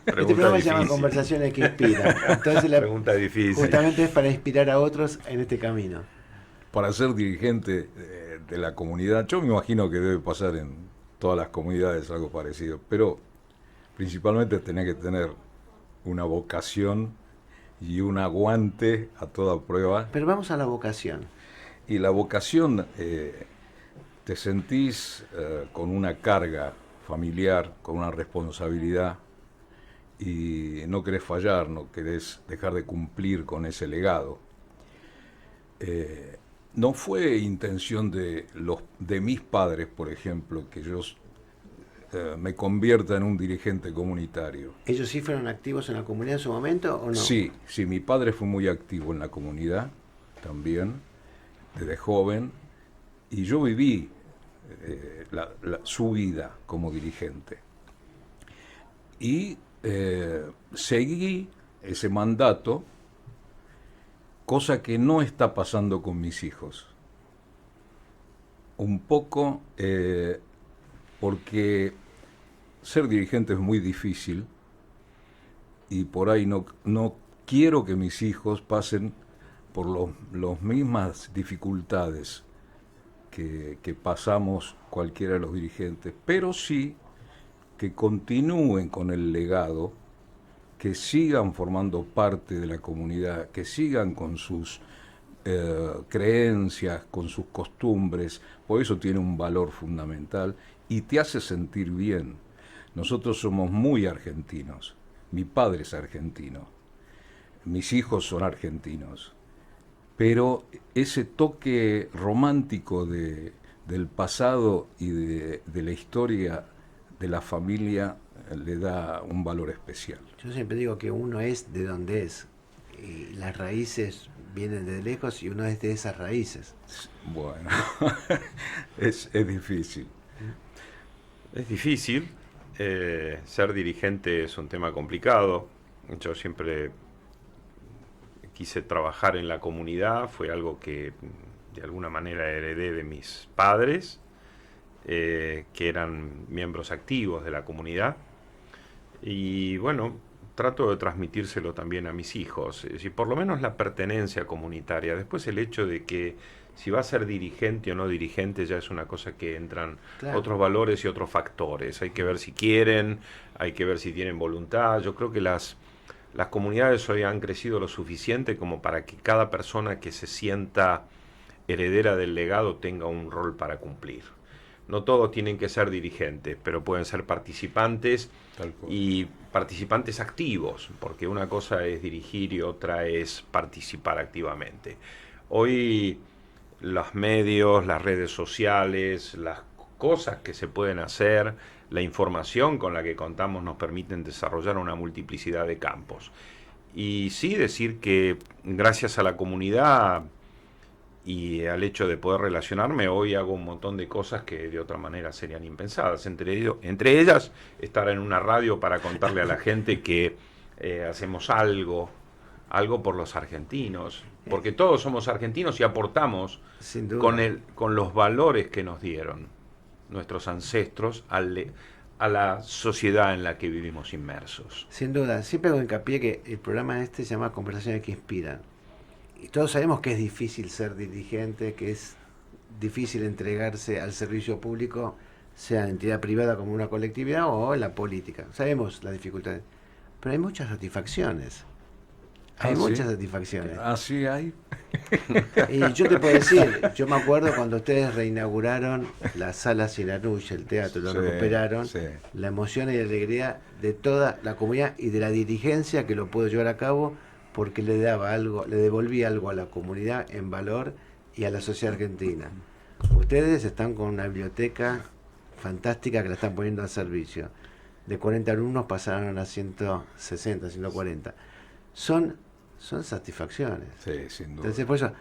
se llama Conversaciones que Inspiran. Entonces la pregunta difícil. Justamente es para inspirar a otros en este camino. Para ser dirigente de la comunidad, yo me imagino que debe pasar en todas las comunidades algo parecido, pero principalmente tenés que tener una vocación y un aguante a toda prueba. Pero vamos a la vocación. Y la vocación, te sentís con una carga familiar, con una responsabilidad, y no querés fallar, no querés dejar de cumplir con ese legado. No fue intención de mis padres, por ejemplo, que yo me convierta en un dirigente comunitario. ¿Ellos sí fueron activos en la comunidad en su momento o no? Sí, mi padre fue muy activo en la comunidad también, desde joven, y yo viví su vida como dirigente. Y seguí ese mandato, cosa que no está pasando con mis hijos. Un poco porque ser dirigente es muy difícil y por ahí no quiero que mis hijos pasen por las mismas dificultades que pasamos cualquiera de los dirigentes, pero sí que continúen con el legado, que sigan formando parte de la comunidad, que sigan con sus creencias, con sus costumbres, por eso tiene un valor fundamental y te hace sentir bien. Nosotros somos muy argentinos, mi padre es argentino, mis hijos son argentinos, pero ese toque romántico del pasado y de la historia de la familia le da un valor especial. Yo siempre digo que uno es de donde es, y las raíces vienen de lejos y uno es de esas raíces. Bueno, es difícil. Es difícil. Ser dirigente es un tema complicado. Yo siempre quise trabajar en la comunidad, fue algo que de alguna manera heredé de mis padres, que eran miembros activos de la comunidad. Y bueno, trato de transmitírselo también a mis hijos, es decir, por lo menos la pertenencia comunitaria. Después el hecho de que si va a ser dirigente o no dirigente ya es una cosa que entran otros valores y otros factores. Hay que ver si quieren, hay que ver si tienen voluntad. Yo creo que las comunidades hoy han crecido lo suficiente como para que cada persona que se sienta heredera del legado tenga un rol para cumplir. No todos tienen que ser dirigentes, pero pueden ser participantes y participantes activos, porque una cosa es dirigir y otra es participar activamente. Hoy los medios, las redes sociales, las cosas que se pueden hacer, la información con la que contamos nos permiten desarrollar una multiplicidad de campos. Y sí decir que gracias a la comunidad y al hecho de poder relacionarme, hoy hago un montón de cosas que de otra manera serían impensadas. Entre ellas, estar en una radio para contarle a la gente que hacemos algo por los argentinos, porque todos somos argentinos y aportamos con los valores que nos dieron nuestros ancestros a la sociedad en la que vivimos inmersos. Sin duda, siempre hago hincapié que el programa se llama Conversaciones que Inspiran. Y todos sabemos que es difícil ser dirigente, que es difícil entregarse al servicio público, sea en entidad privada como una colectividad o en la política. Sabemos las dificultades, pero hay muchas satisfacciones. Hay muchas satisfacciones. Así hay. Y yo te puedo decir, yo me acuerdo cuando ustedes reinauguraron la Sala Siranush, el teatro, lo recuperaron, la emoción y la alegría de toda la comunidad y de la dirigencia que lo pudo llevar a cabo, porque le daba algo, le devolvía algo a la comunidad en valor y a la sociedad argentina. Ustedes están con una biblioteca fantástica que la están poniendo al servicio. De 40 alumnos pasaron a 160, 140. Son satisfacciones. Sí, sin duda. Entonces, por eso,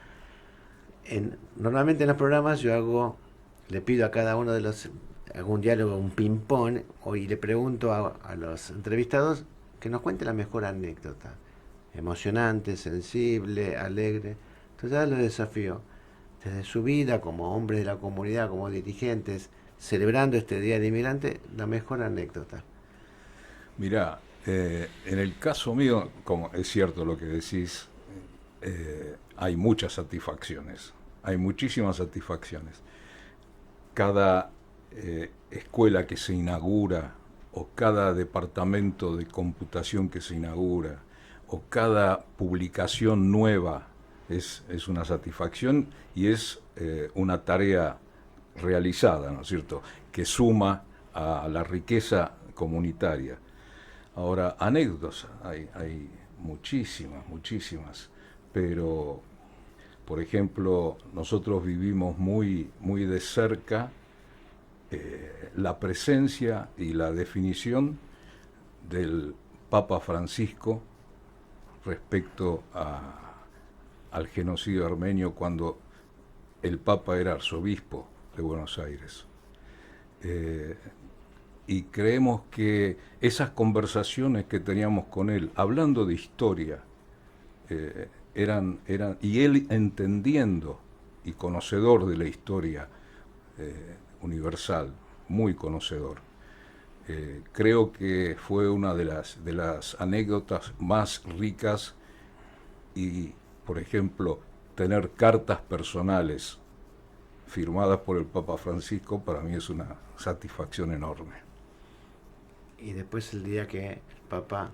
normalmente en los programas le pido a cada uno de los, algún diálogo, un ping-pong, y le pregunto a los entrevistados que nos cuente la mejor anécdota. Emocionante, sensible, alegre. Entonces ahora los desafío, desde su vida como hombres de la comunidad, como dirigentes, celebrando este Día del Inmigrante, la mejor anécdota. Mirá, en el caso mío, como es cierto lo que decís, hay muchas satisfacciones, hay muchísimas satisfacciones. Cada escuela que se inaugura, o cada departamento de computación que se inaugura, o cada publicación nueva es una satisfacción y es una tarea realizada, ¿no es cierto?, que suma a la riqueza comunitaria. Ahora, anécdotas, hay muchísimas, pero, por ejemplo, nosotros vivimos muy de cerca la presencia y la definición del Papa Francisco respecto al genocidio armenio cuando el Papa era arzobispo de Buenos Aires. Y creemos que esas conversaciones que teníamos con él, hablando de historia, eran y él entendiendo y conocedor de la historia universal, muy conocedor. Creo que fue una de las anécdotas más ricas y, por ejemplo, tener cartas personales firmadas por el Papa Francisco para mí es una satisfacción enorme. Y después el día que el Papa,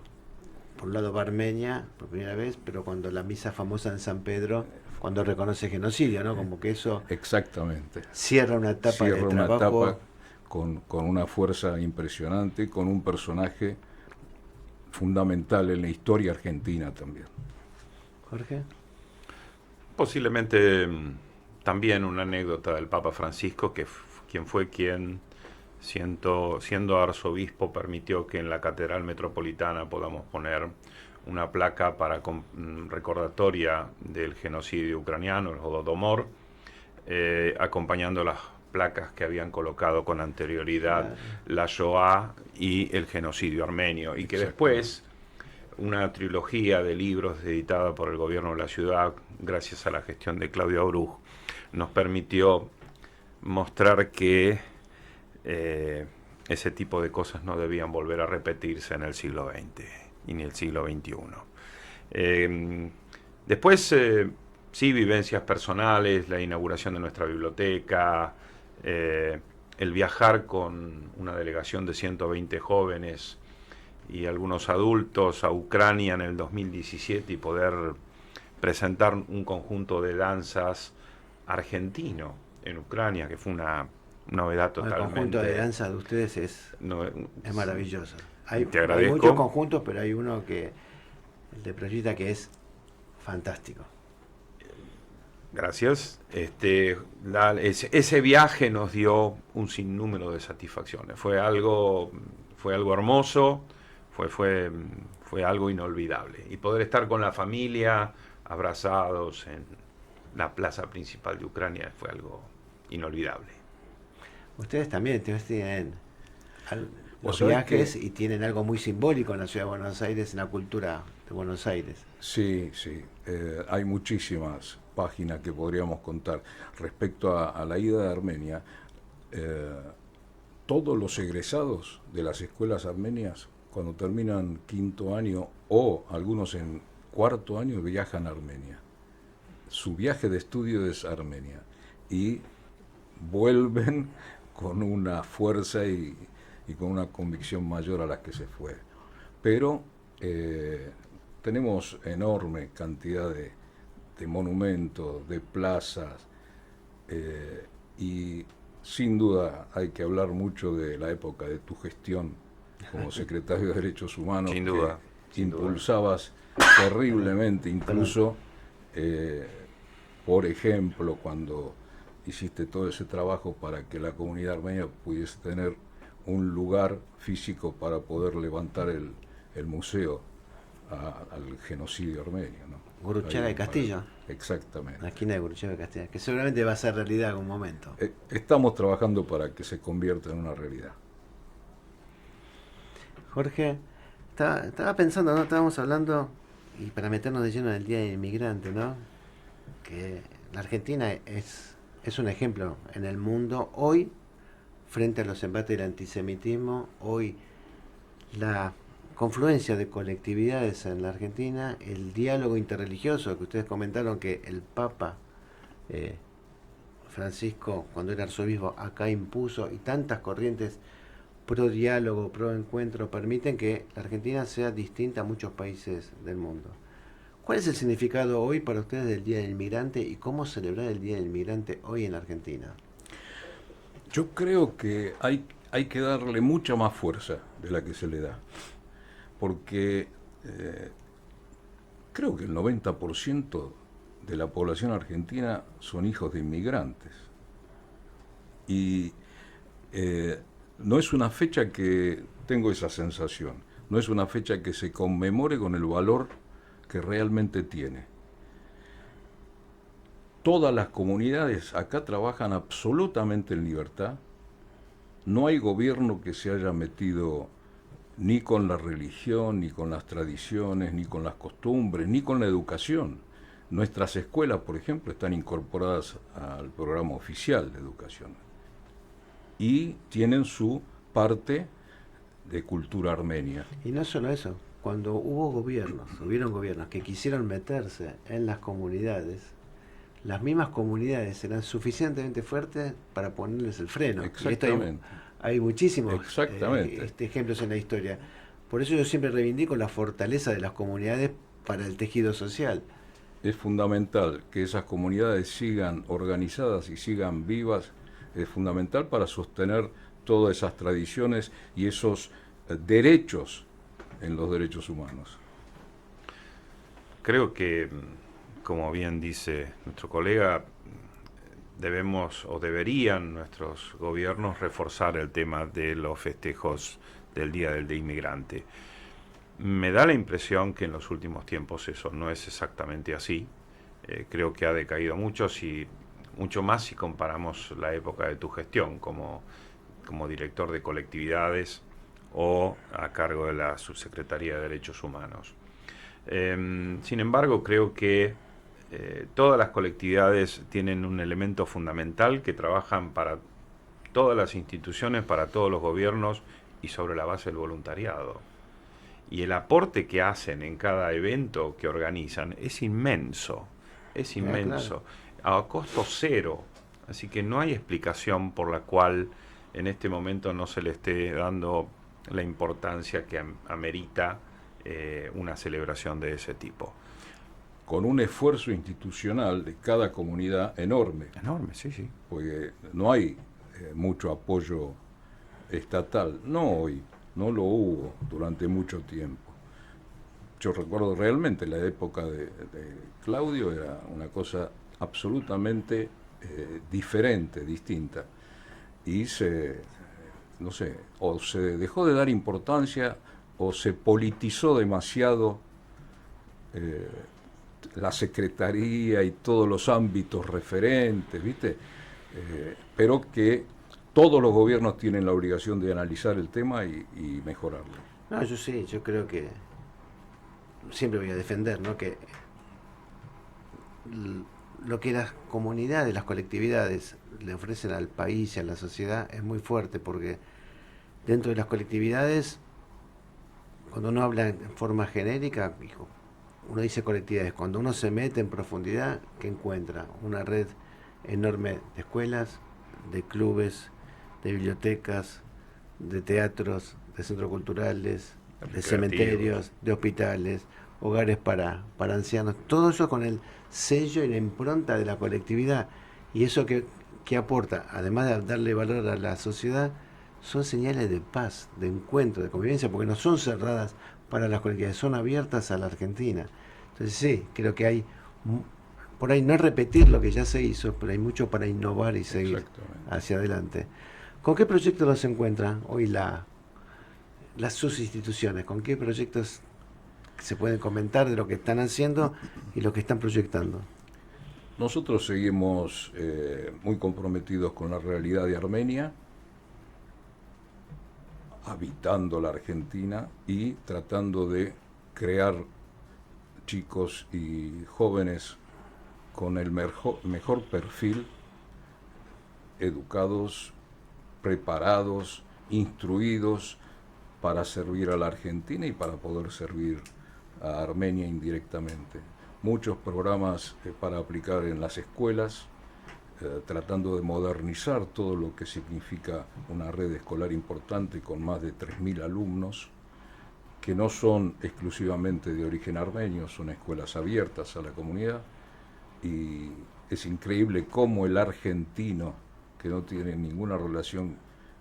por un lado va a Armenia por primera vez, pero cuando la misa famosa en San Pedro, cuando reconoce genocidio, ¿no? Como que eso exactamente cierra una etapa de trabajo. Con una fuerza impresionante, con un personaje fundamental en la historia argentina también. Jorge. Posiblemente también una anécdota del Papa Francisco, que quien siendo arzobispo permitió que en la Catedral Metropolitana podamos poner una placa recordatoria del genocidio ucraniano, el Holodomor, acompañando las placas que habían colocado con anterioridad la Shoah y el genocidio armenio, y que después una trilogía de libros editada por el gobierno de la ciudad, gracias a la gestión de Claudio Abruj, nos permitió mostrar que ese tipo de cosas no debían volver a repetirse en el siglo XX y en el siglo XXI. Después, sí, vivencias personales, la inauguración de nuestra biblioteca, el viajar con una delegación de 120 jóvenes y algunos adultos a Ucrania en el 2017 y poder presentar un conjunto de danzas argentino en Ucrania, que fue una novedad totalmente. El conjunto de danzas de ustedes es maravilloso. Hay agradezco. Muchos conjuntos, pero hay uno que, el de Playita, que es fantástico. Gracias. Ese viaje nos dio un sinnúmero de satisfacciones. Fue algo hermoso, fue algo inolvidable. Y poder estar con la familia, abrazados en la plaza principal de Ucrania, fue algo inolvidable. Ustedes también tienen los sabés viajes y tienen algo muy simbólico en la ciudad de Buenos Aires, en la cultura de Buenos Aires. Sí. Hay muchísimas páginas que podríamos contar. Respecto a la ida de Armenia, todos los egresados de las escuelas armenias, cuando terminan quinto año o algunos en cuarto año, viajan a Armenia. Su viaje de estudio es a Armenia y vuelven con una fuerza y con una convicción mayor a las que se fue. Pero tenemos enorme cantidad de monumentos, de plazas, y sin duda hay que hablar mucho de la época de tu gestión como secretario de Derechos Humanos. Sin duda. Que impulsabas terriblemente, incluso, por ejemplo, cuando hiciste todo ese trabajo para que la comunidad armenia pudiese tener un lugar físico para poder levantar el museo al genocidio armenio, ¿no? Gurruchaga de Castillo. Exactamente. La esquina de Gurruchaga de Castillo, que seguramente va a ser realidad en algún momento. Estamos trabajando para que se convierta en una realidad. Jorge, estaba pensando, ¿no? Estábamos hablando, y para meternos de lleno en el Día del Inmigrante, ¿no? Que la Argentina es un ejemplo en el mundo hoy frente a los embates del antisemitismo. Hoy la confluencia de colectividades en la Argentina, el diálogo interreligioso que ustedes comentaron que el Papa Francisco, cuando era arzobispo, acá impuso, y tantas corrientes pro diálogo, pro encuentro, permiten que la Argentina sea distinta a muchos países del mundo. ¿Cuál es el significado hoy para ustedes del Día del Inmigrante y cómo celebrar el Día del Inmigrante hoy en la Argentina? Yo creo que hay que darle mucha más fuerza de la que se le da, porque creo que el 90% de la población argentina son hijos de inmigrantes. Y no es una fecha que tengo esa sensación, no es una fecha que se conmemore con el valor que realmente tiene. Todas las comunidades acá trabajan absolutamente en libertad. No hay gobierno que se haya metido ni con la religión, ni con las tradiciones, ni con las costumbres, ni con la educación. Nuestras escuelas, por ejemplo, están incorporadas al programa oficial de educación y tienen su parte de cultura armenia. Y no solo eso, cuando hubieron gobiernos que quisieron meterse en las comunidades, las mismas comunidades eran suficientemente fuertes para ponerles el freno. Exactamente. Hay muchísimos ejemplos en la historia. Por eso yo siempre reivindico la fortaleza de las comunidades para el tejido social. Es fundamental que esas comunidades sigan organizadas y sigan vivas. Es fundamental para sostener todas esas tradiciones y esos derechos en los derechos humanos. Creo que, como bien dice nuestro colega, debemos o deberían nuestros gobiernos reforzar el tema de los festejos del Día del Inmigrante. Me da la impresión que en los últimos tiempos eso no es exactamente así. Creo que ha decaído mucho, mucho más si comparamos la época de tu gestión como director de colectividades o a cargo de la Subsecretaría de Derechos Humanos. Sin embargo, creo que todas las colectividades tienen un elemento fundamental que trabajan para todas las instituciones, para todos los gobiernos y sobre la base del voluntariado. Y el aporte que hacen en cada evento que organizan es inmenso, Claro. a costo cero. Así que no hay explicación por la cual en este momento no se le esté dando la importancia que amerita una celebración de ese tipo. Con un esfuerzo institucional de cada comunidad enorme, Enorme, sí, sí. porque no hay mucho apoyo estatal, no hoy, no lo hubo durante mucho tiempo. Yo recuerdo realmente la época de Claudio, era una cosa absolutamente diferente, distinta, y no sé, o se dejó de dar importancia o se politizó demasiado la secretaría y todos los ámbitos referentes, ¿viste? Pero que todos los gobiernos tienen la obligación de analizar el tema y mejorarlo. No, yo creo que siempre voy a defender, ¿no? Que lo que las comunidades, las colectividades le ofrecen al país y a la sociedad es muy fuerte, porque dentro de las colectividades, cuando uno habla en forma genérica, uno dice colectividades, cuando uno se mete en profundidad, ¿qué encuentra? Una red enorme de escuelas, de clubes, de bibliotecas, de teatros, de centros culturales, de cementerios, de hospitales, hogares para ancianos, todo eso con el sello y la impronta de la colectividad. Y eso que aporta, además de darle valor a la sociedad, son señales de paz, de encuentro, de convivencia, porque no son cerradas para las colectividades, son abiertas a la Argentina. Entonces sí, creo que hay, por ahí no es repetir lo que ya se hizo, pero hay mucho para innovar y seguir hacia adelante. ¿Con qué proyectos los encuentran hoy las sus instituciones? ¿Con qué proyectos se pueden comentar de lo que están haciendo y lo que están proyectando? Nosotros seguimos muy comprometidos con la realidad de Armenia, habitando la Argentina y tratando de crear chicos y jóvenes con el mejor perfil, educados, preparados, instruidos para servir a la Argentina y para poder servir a Armenia indirectamente. Muchos programas para aplicar en las escuelas, tratando de modernizar todo lo que significa una red escolar importante con más de 3.000 alumnos, que no son exclusivamente de origen armenio, son escuelas abiertas a la comunidad, y es increíble cómo el argentino, que no tiene ninguna relación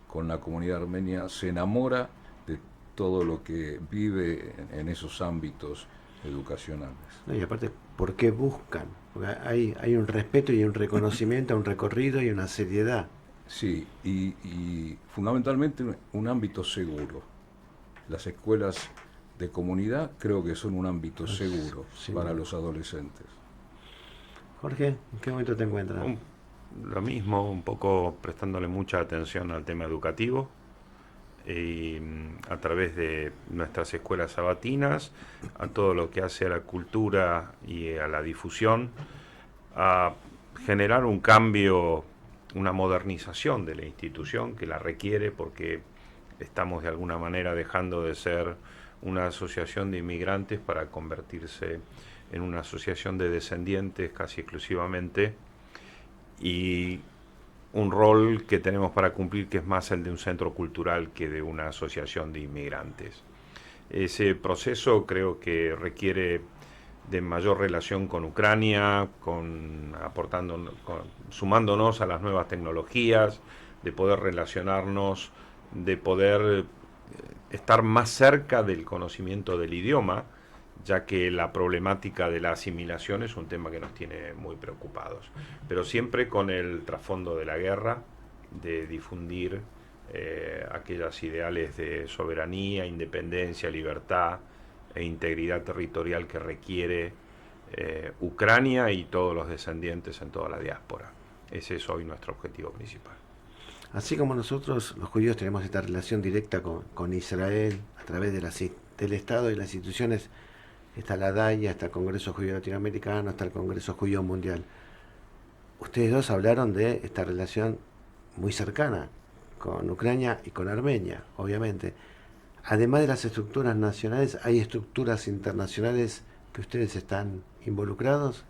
con la comunidad armenia, se enamora de todo lo que vive en esos ámbitos educacionales. No, y aparte, ¿por qué buscan? Porque hay un respeto y un reconocimiento, un recorrido y una seriedad. Sí, y fundamentalmente un ámbito seguro. Las escuelas de comunidad creo que son un ámbito seguro para los adolescentes. Jorge, ¿en qué momento te encuentras? Lo mismo, un poco prestándole mucha atención al tema educativo, y a través de nuestras escuelas sabatinas, a todo lo que hace a la cultura y a la difusión, a generar un cambio, una modernización de la institución que la requiere, porque estamos de alguna manera dejando de ser una asociación de inmigrantes para convertirse en una asociación de descendientes casi exclusivamente, y un rol que tenemos para cumplir que es más el de un centro cultural que de una asociación de inmigrantes. Ese proceso creo que requiere de mayor relación con Ucrania, sumándonos a las nuevas tecnologías, de poder relacionarnos, de poder estar más cerca del conocimiento del idioma, ya que la problemática de la asimilación es un tema que nos tiene muy preocupados, pero siempre con el trasfondo de la guerra, de difundir aquellos ideales de soberanía, independencia, libertad e integridad territorial que requiere Ucrania y todos los descendientes en toda la diáspora. Ese es hoy nuestro objetivo principal. Así como nosotros, los judíos, tenemos esta relación directa con Israel a través del Estado y las instituciones, está la DAIA, está el Congreso Judío Latinoamericano, está el Congreso Judío Mundial. Ustedes dos hablaron de esta relación muy cercana con Ucrania y con Armenia, obviamente. Además de las estructuras nacionales, ¿hay estructuras internacionales que ustedes están involucrados?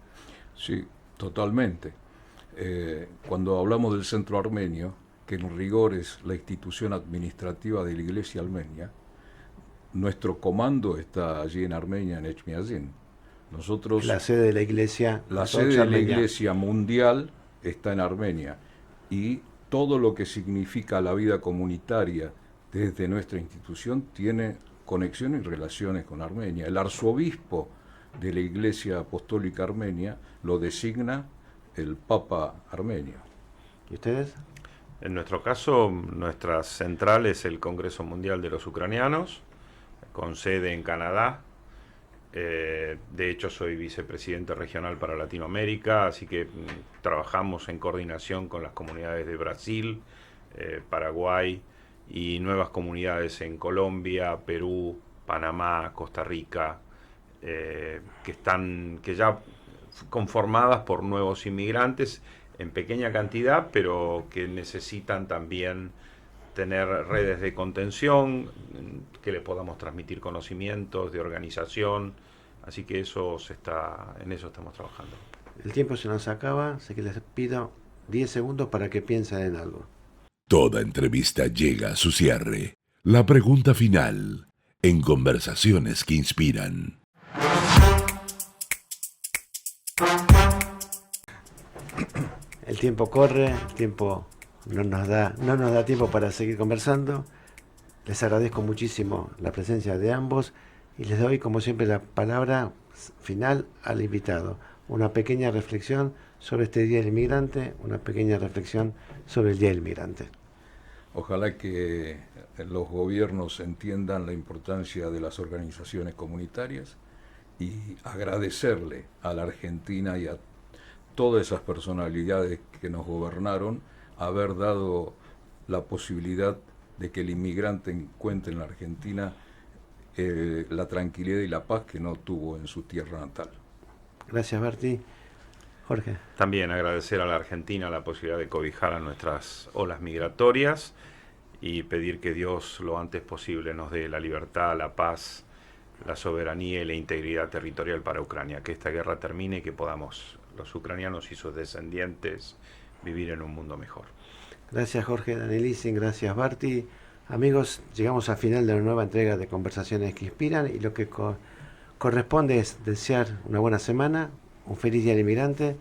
Sí, totalmente. Cuando hablamos del Centro Armenio, que en rigor es la institución administrativa de la Iglesia Armenia, nuestro comando está allí en Armenia, en Echmiadzin. Nosotros, la sede de la Iglesia. La sede de la Iglesia Mundial está en Armenia, y todo lo que significa la vida comunitaria desde nuestra institución tiene conexión y relaciones con Armenia. El arzobispo de la Iglesia Apostólica Armenia lo designa el Papa armenio. ¿Y ustedes? En nuestro caso, nuestra central es el Congreso Mundial de los Ucranianos, con sede en Canadá. De hecho, soy vicepresidente regional para Latinoamérica, así que trabajamos en coordinación con las comunidades de Brasil, Paraguay y nuevas comunidades en Colombia, Perú, Panamá, Costa Rica, que ya conformadas por nuevos inmigrantes en pequeña cantidad, pero que necesitan también tener redes de contención, que les podamos transmitir conocimientos de organización, así que en eso estamos trabajando. El tiempo se nos acaba, así que les pido 10 segundos para que piensen en algo. Toda entrevista llega a su cierre. La pregunta final, en Conversaciones que Inspiran. El tiempo corre, el tiempo no nos da tiempo para seguir conversando. Les agradezco muchísimo la presencia de ambos y les doy, como siempre, la palabra final al invitado. Una pequeña reflexión sobre este Día del Inmigrante, una pequeña reflexión sobre el Día del Inmigrante. Ojalá que los gobiernos entiendan la importancia de las organizaciones comunitarias y agradecerle a la Argentina y a todas esas personalidades que nos gobernaron haber dado la posibilidad de que el inmigrante encuentre en la Argentina la tranquilidad y la paz que no tuvo en su tierra natal. Gracias, Berti. Jorge. También agradecer a la Argentina la posibilidad de cobijar a nuestras olas migratorias y pedir que Dios lo antes posible nos dé la libertad, la paz, la soberanía y la integridad territorial para Ucrania, que esta guerra termine y que podamos, los ucranianos y sus descendientes, vivir en un mundo mejor. Gracias, Jorge Danielíssim, gracias, Berti. Amigos, llegamos al final de una nueva entrega de Conversaciones que Inspiran y lo que corresponde es desear una buena semana, un feliz Día del Inmigrante,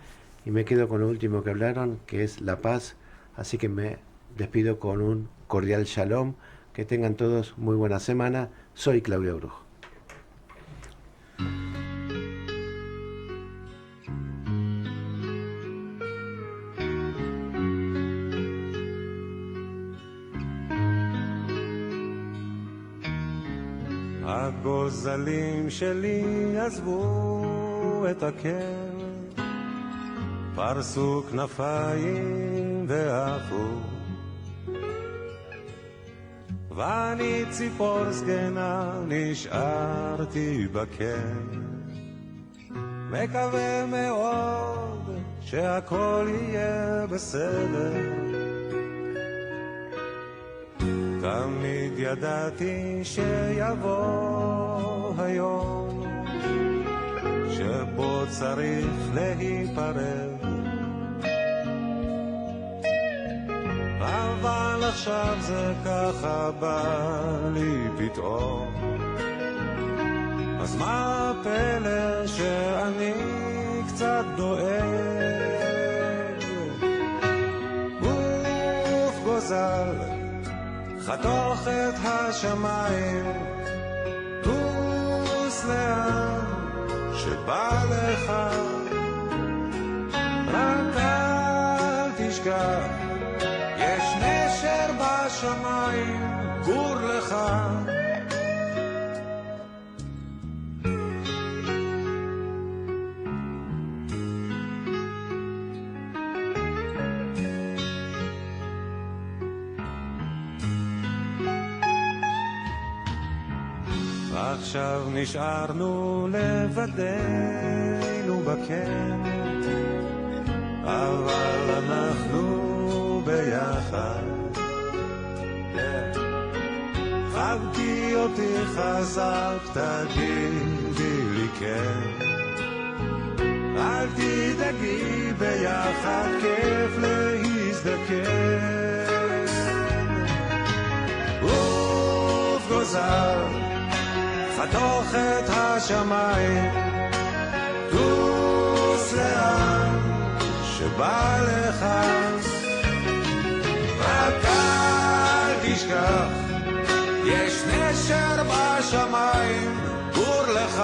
y me quedo con lo último que hablaron, que es la paz, así que me despido con un cordial shalom. Que tengan todos muy buena semana. Soy Claudio Abruj. הגוזלים שלי עזבו את הקר, פרסו כנפיים ועפו, ואני ציפור זקנה נשארתי בקר, מקווה מאוד שהכל יהיה בסדר. תמיד ידעתי שיבוא היום שבו צריך להיפרד, אבל עכשיו זה ככה בא לי פתאום, אז מה הפלא שאני קצת דואג. גוף גוזל חתוך את השמיים, טוס לאן שבא לך, רק אל תשכח, יש נשר בשמיים, גור לך. עכשיו נשארנו לבדנו בקן, אבל אנחנו ביחד. חבקי אותי חזק, תגידי לי כן, אל תדאגי, ביחד כיף להזדקן. עוף גוזר, חתוך את השמיים, טוס לאן שבא לך, רק אל תשכח, יש נשר בשמיים, גור לך.